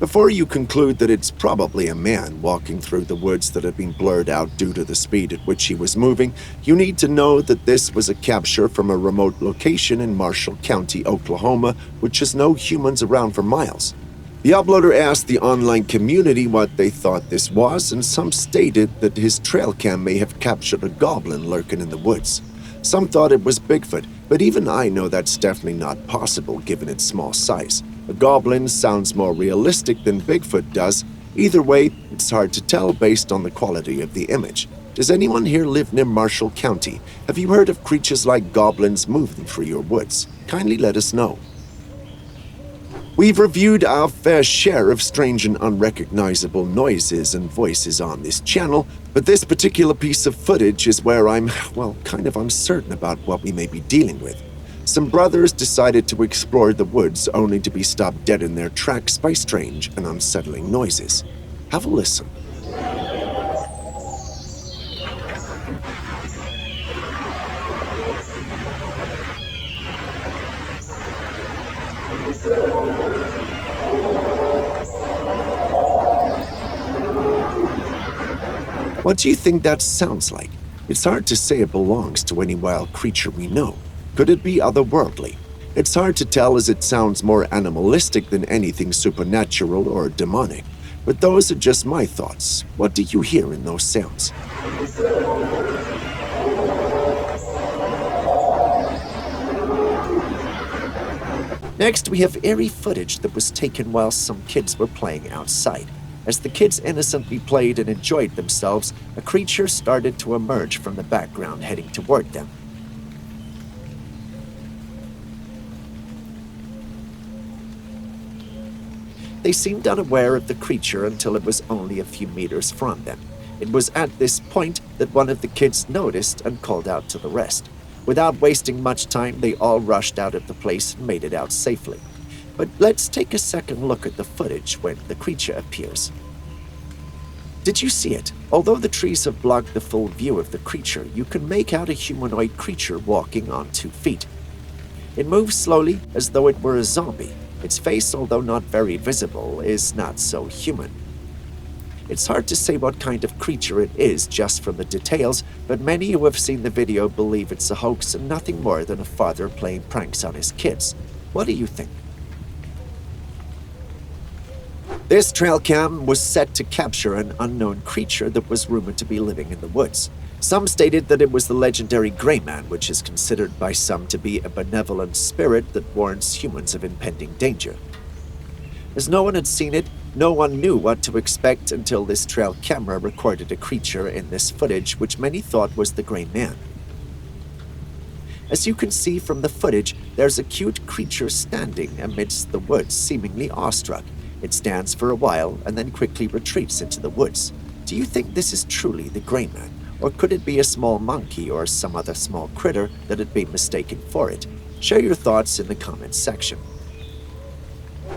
Before you conclude that it's probably a man walking through the woods that had been blurred out due to the speed at which he was moving, you need to know that this was a capture from a remote location in Marshall County, Oklahoma, which has no humans around for miles. The uploader asked the online community what they thought this was, and some stated that his trail cam may have captured a goblin lurking in the woods. Some thought it was Bigfoot, but even I know that's definitely not possible given its small size. A goblin sounds more realistic than Bigfoot does. Either way, it's hard to tell based on the quality of the image. Does anyone here live near Marshall County? Have you heard of creatures like goblins moving through your woods? Kindly let us know. We've reviewed our fair share of strange and unrecognizable noises and voices on this channel, but this particular piece of footage is where I'm, kind of uncertain about what we may be dealing with. Some brothers decided to explore the woods only to be stopped dead in their tracks by strange and unsettling noises. Have a listen. What do you think that sounds like? It's hard to say it belongs to any wild creature we know. Could it be otherworldly? It's hard to tell as it sounds more animalistic than anything supernatural or demonic. But those are just my thoughts. What do you hear in those sounds? Next, we have eerie footage that was taken while some kids were playing outside. As the kids innocently played and enjoyed themselves, a creature started to emerge from the background heading toward them. They seemed unaware of the creature until it was only a few meters from them. It was at this point that one of the kids noticed and called out to the rest. Without wasting much time, they all rushed out of the place and made it out safely. But let's take a second look at the footage when the creature appears. Did you see it? Although the trees have blocked the full view of the creature, you can make out a humanoid creature walking on 2 feet. It moves slowly as though it were a zombie. Its face, although not very visible, is not so human. It's hard to say what kind of creature it is just from the details, but many who have seen the video believe it's a hoax and nothing more than a father playing pranks on his kids. What do you think? This trail cam was set to capture an unknown creature that was rumored to be living in the woods. Some stated that it was the legendary Gray Man, which is considered by some to be a benevolent spirit that warns humans of impending danger. As no one had seen it, no one knew what to expect until this trail camera recorded a creature in this footage which many thought was the Gray Man. As you can see from the footage, there's a cute creature standing amidst the woods, seemingly awestruck. It stands for a while and then quickly retreats into the woods. Do you think this is truly the Gray Man? Or could it be a small monkey or some other small critter that had been mistaken for it? Share your thoughts in the comments section.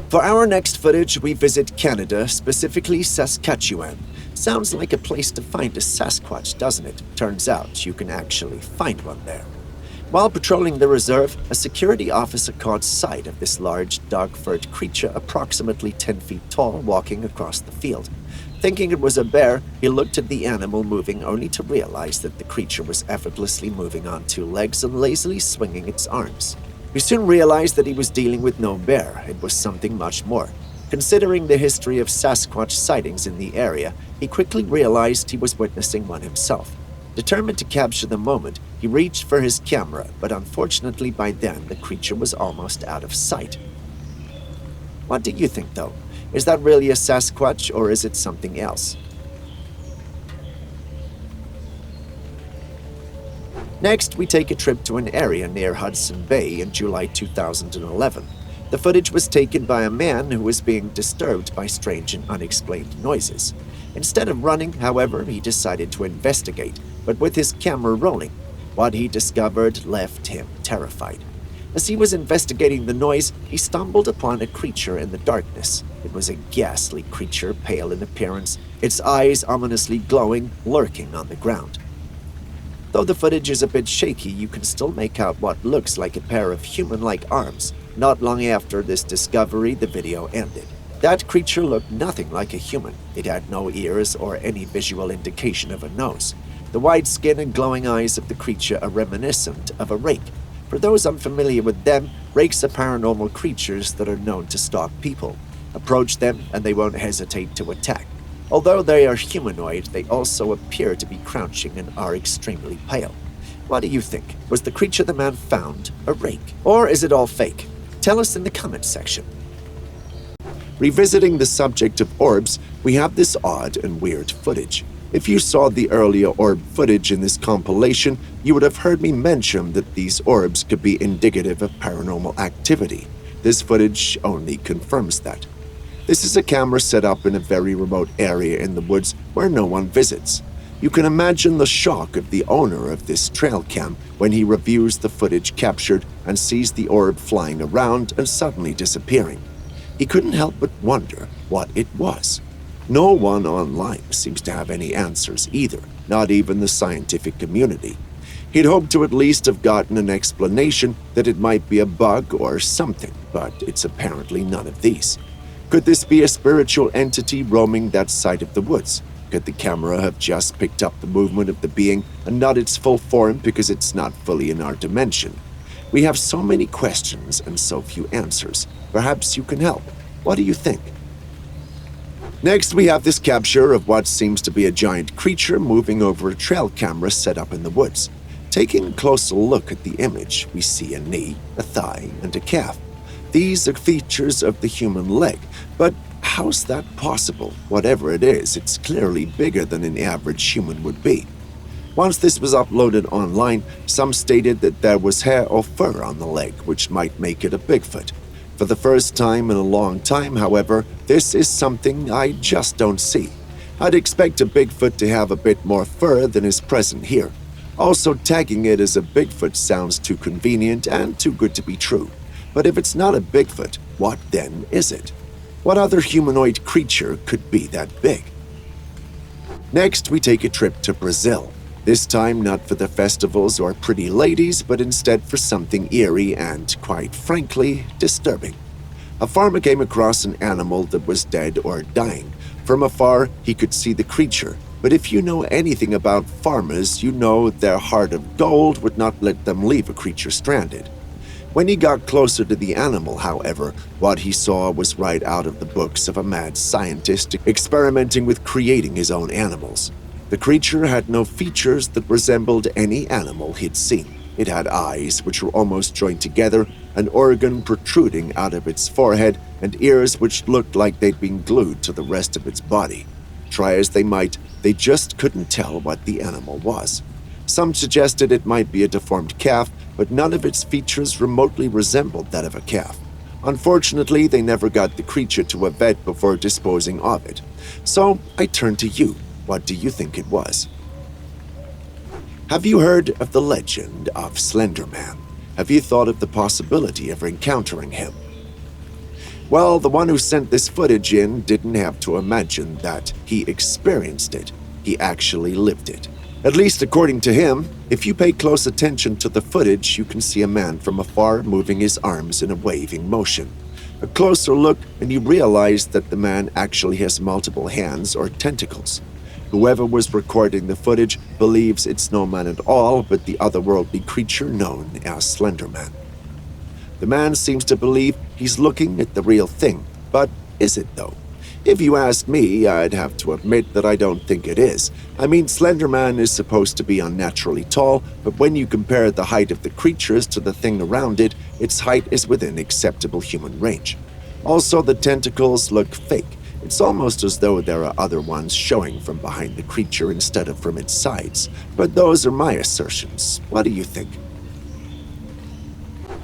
For our next footage, we visit Canada, specifically Saskatchewan. Sounds like a place to find a Sasquatch, doesn't it? Turns out you can actually find one there. While patrolling the reserve, a security officer caught sight of this large, dog-furred creature approximately 10 feet tall walking across the field. Thinking it was a bear, he looked at the animal moving only to realize that the creature was effortlessly moving on two legs and lazily swinging its arms. He soon realized that he was dealing with no bear, it was something much more. Considering the history of Sasquatch sightings in the area, he quickly realized he was witnessing one himself. Determined to capture the moment, he reached for his camera, but unfortunately by then the creature was almost out of sight. What do you think though? Is that really a Sasquatch or is it something else? Next, we take a trip to an area near Hudson Bay in July 2011. The footage was taken by a man who was being disturbed by strange and unexplained noises. Instead of running, however, he decided to investigate, but with his camera rolling, what he discovered left him terrified. As he was investigating the noise, he stumbled upon a creature in the darkness. It was a ghastly creature, pale in appearance, its eyes ominously glowing, lurking on the ground. Though the footage is a bit shaky, you can still make out what looks like a pair of human-like arms. Not long after this discovery, the video ended. That creature looked nothing like a human. It had no ears or any visual indication of a nose. The wide skin and glowing eyes of the creature are reminiscent of a rake. For those unfamiliar with them, rakes are paranormal creatures that are known to stalk people. Approach them and they won't hesitate to attack. Although they are humanoid, they also appear to be crouching and are extremely pale. What do you think? Was the creature the man found a rake? Or is it all fake? Tell us in the comments section. Revisiting the subject of orbs, we have this odd and weird footage. If you saw the earlier orb footage in this compilation, you would have heard me mention that these orbs could be indicative of paranormal activity. This footage only confirms that. This is a camera set up in a very remote area in the woods where no one visits. You can imagine the shock of the owner of this trail cam when he reviews the footage captured and sees the orb flying around and suddenly disappearing. He couldn't help but wonder what it was. No one online seems to have any answers either, not even the scientific community. He'd hoped to at least have gotten an explanation that it might be a bug or something, but it's apparently none of these. Could this be a spiritual entity roaming that side of the woods? Could the camera have just picked up the movement of the being and not its full form because it's not fully in our dimension? We have so many questions and so few answers. Perhaps you can help. What do you think? Next, we have this capture of what seems to be a giant creature moving over a trail camera set up in the woods. Taking a closer look at the image, we see a knee, a thigh, and a calf. These are features of the human leg, but how's that possible? Whatever it is, it's clearly bigger than an average human would be. Once this was uploaded online, some stated that there was hair or fur on the leg, which might make it a Bigfoot. For the first time in a long time, however, this is something I just don't see. I'd expect a Bigfoot to have a bit more fur than is present here. Also, tagging it as a Bigfoot sounds too convenient and too good to be true. But if it's not a Bigfoot, what then is it? What other humanoid creature could be that big? Next, we take a trip to Brazil. This time not for the festivals or pretty ladies, but instead for something eerie and, quite frankly, disturbing. A farmer came across an animal that was dead or dying. From afar, he could see the creature, but if you know anything about farmers, you know their heart of gold would not let them leave a creature stranded. When he got closer to the animal, however, what he saw was right out of the books of a mad scientist experimenting with creating his own animals. The creature had no features that resembled any animal he'd seen. It had eyes which were almost joined together, an organ protruding out of its forehead, and ears which looked like they'd been glued to the rest of its body. Try as they might, they just couldn't tell what the animal was. Some suggested it might be a deformed calf, but none of its features remotely resembled that of a calf. Unfortunately, they never got the creature to a vet before disposing of it. So I turn to you. What do you think it was? Have you heard of the legend of Slender Man? Have you thought of the possibility of encountering him? Well, the one who sent this footage in didn't have to imagine that he experienced it. He actually lived it. At least according to him, if you pay close attention to the footage, you can see a man from afar moving his arms in a waving motion. A closer look and you realize that the man actually has multiple hands or tentacles. Whoever was recording the footage believes it's no man at all but the otherworldly creature known as Slender Man. The man seems to believe he's looking at the real thing, but is it though? If you ask me, I'd have to admit that I don't think it is. I mean, Slender Man is supposed to be unnaturally tall, but when you compare the height of the creatures to the thing around it, its height is within acceptable human range. Also, the tentacles look fake. It's almost as though there are other ones showing from behind the creature instead of from its sides. But those are my assertions. What do you think?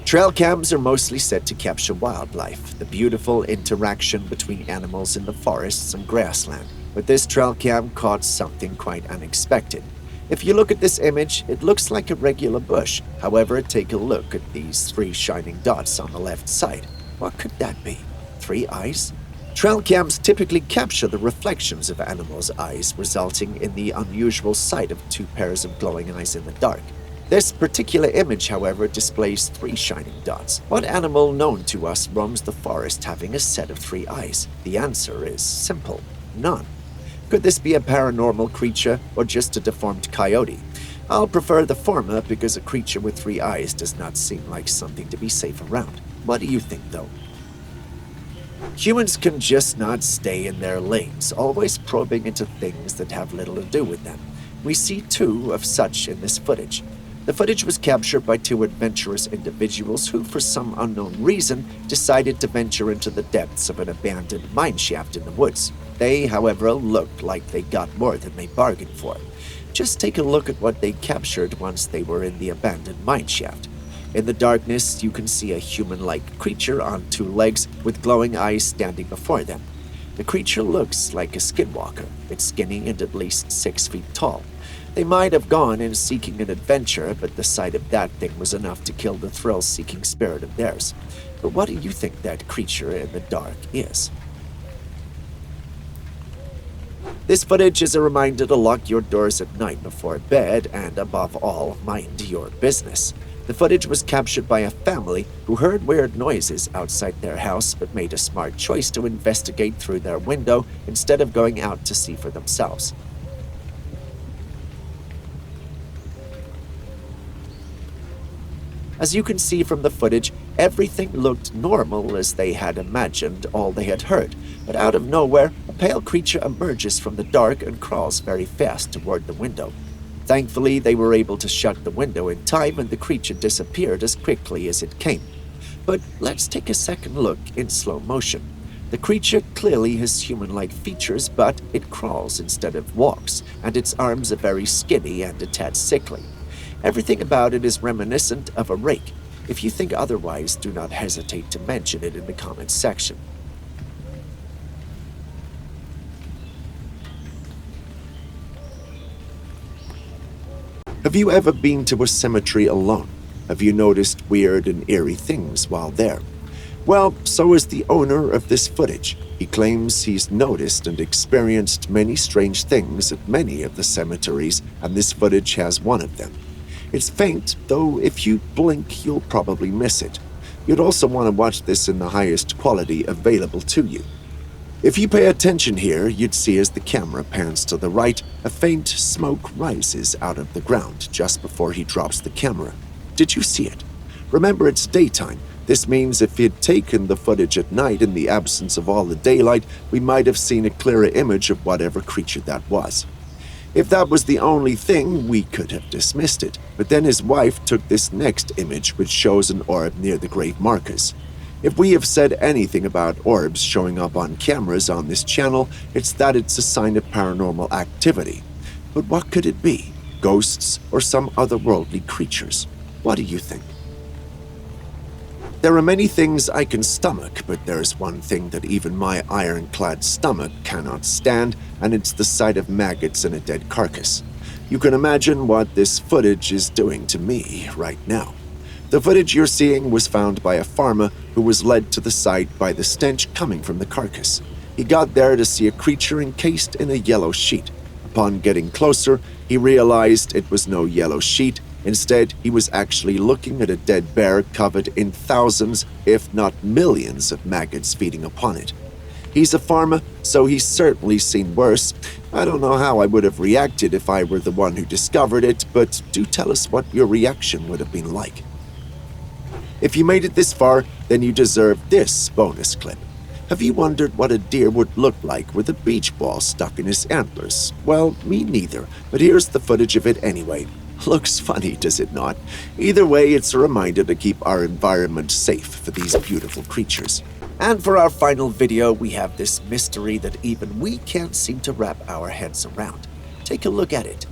Trail cams are mostly set to capture wildlife, the beautiful interaction between animals in the forests and grassland. But this trail cam caught something quite unexpected. If you look at this image, it looks like a regular bush. However, take a look at these 3 shining dots on the left side. What could that be? 3 eyes? Trail cams typically capture the reflections of animals' eyes, resulting in the unusual sight of 2 pairs of glowing eyes in the dark. This particular image, however, displays 3 shining dots. What animal known to us roams the forest having a set of 3 eyes? The answer is simple: none. Could this be a paranormal creature or just a deformed coyote? I'll prefer the former because a creature with 3 eyes does not seem like something to be safe around. What do you think, though? Humans can just not stay in their lanes, always probing into things that have little to do with them. We see 2 of such in this footage. The footage was captured by 2 adventurous individuals who, for some unknown reason, decided to venture into the depths of an abandoned mineshaft in the woods. They, however, looked like they got more than they bargained for. Just take a look at what they captured once they were in the abandoned mineshaft. In the darkness, you can see a human-like creature on 2 legs with glowing eyes standing before them. The creature looks like a skinwalker. It's skinny and at least 6 feet tall. They might have gone in seeking an adventure, but the sight of that thing was enough to kill the thrill-seeking spirit of theirs. But what do you think that creature in the dark is? This footage is a reminder to lock your doors at night before bed and, above all, mind your business. The footage was captured by a family who heard weird noises outside their house but made a smart choice to investigate through their window instead of going out to see for themselves. As you can see from the footage, everything looked normal as they had imagined all they had heard, but out of nowhere, a pale creature emerges from the dark and crawls very fast toward the window. Thankfully, they were able to shut the window in time and the creature disappeared as quickly as it came. But let's take a second look in slow motion. The creature clearly has human-like features, but it crawls instead of walks, and its arms are very skinny and a tad sickly. Everything about it is reminiscent of a rake. If you think otherwise, do not hesitate to mention it in the comments section. Have you ever been to a cemetery alone? Have you noticed weird and eerie things while there? Well, so is the owner of this footage. He claims he's noticed and experienced many strange things at many of the cemeteries, and this footage has one of them. It's faint, though if you blink, you'll probably miss it. You'd also want to watch this in the highest quality available to you. If you pay attention here, you'd see as the camera pans to the right, a faint smoke rises out of the ground just before he drops the camera. Did you see it? Remember, it's daytime. This means if he'd taken the footage at night in the absence of all the daylight, we might have seen a clearer image of whatever creature that was. If that was the only thing, we could have dismissed it, but then his wife took this next image, which shows an orb near the grave markers. If we have said anything about orbs showing up on cameras on this channel, it's that it's a sign of paranormal activity. But what could it be? Ghosts or some otherworldly creatures? What do you think? There are many things I can stomach, but there's one thing that even my ironclad stomach cannot stand, and it's the sight of maggots in a dead carcass. You can imagine what this footage is doing to me right now. The footage you're seeing was found by a farmer who was led to the site by the stench coming from the carcass. He got there to see a creature encased in a yellow sheet. Upon getting closer, he realized it was no yellow sheet. Instead, he was actually looking at a dead bear covered in thousands, if not millions, of maggots feeding upon it. He's a farmer, so he's certainly seen worse. I don't know how I would have reacted if I were the one who discovered it, but do tell us what your reaction would have been like. If you made it this far, then you deserve this bonus clip. Have you wondered what a deer would look like with a beach ball stuck in his antlers? Well, me neither, but here's the footage of it anyway. Looks funny, does it not? Either way, it's a reminder to keep our environment safe for these beautiful creatures. And for our final video, we have this mystery that even we can't seem to wrap our heads around. Take a look at it.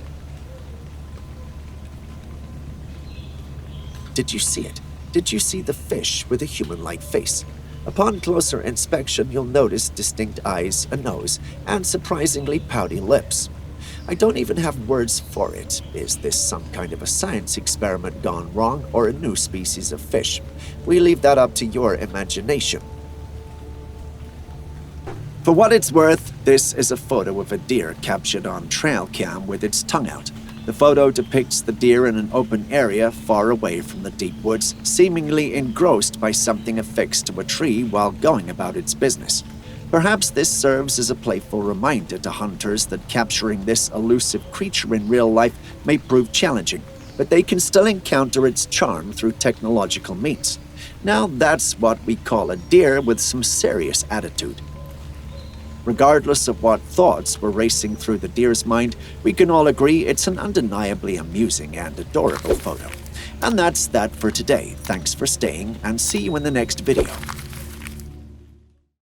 Did you see it? Did you see the fish with a human-like face? Upon closer inspection, you'll notice distinct eyes, a nose, and surprisingly pouty lips. I don't even have words for it. Is this some kind of a science experiment gone wrong or a new species of fish? We leave that up to your imagination. For what it's worth, this is a photo of a deer captured on trail cam with its tongue out. The photo depicts the deer in an open area far away from the deep woods, seemingly engrossed by something affixed to a tree while going about its business. Perhaps this serves as a playful reminder to hunters that capturing this elusive creature in real life may prove challenging, but they can still encounter its charm through technological means. Now that's what we call a deer with some serious attitude. Regardless of what thoughts were racing through the deer's mind, we can all agree it's an undeniably amusing and adorable photo. And that's that for today. Thanks for staying, and see you in the next video.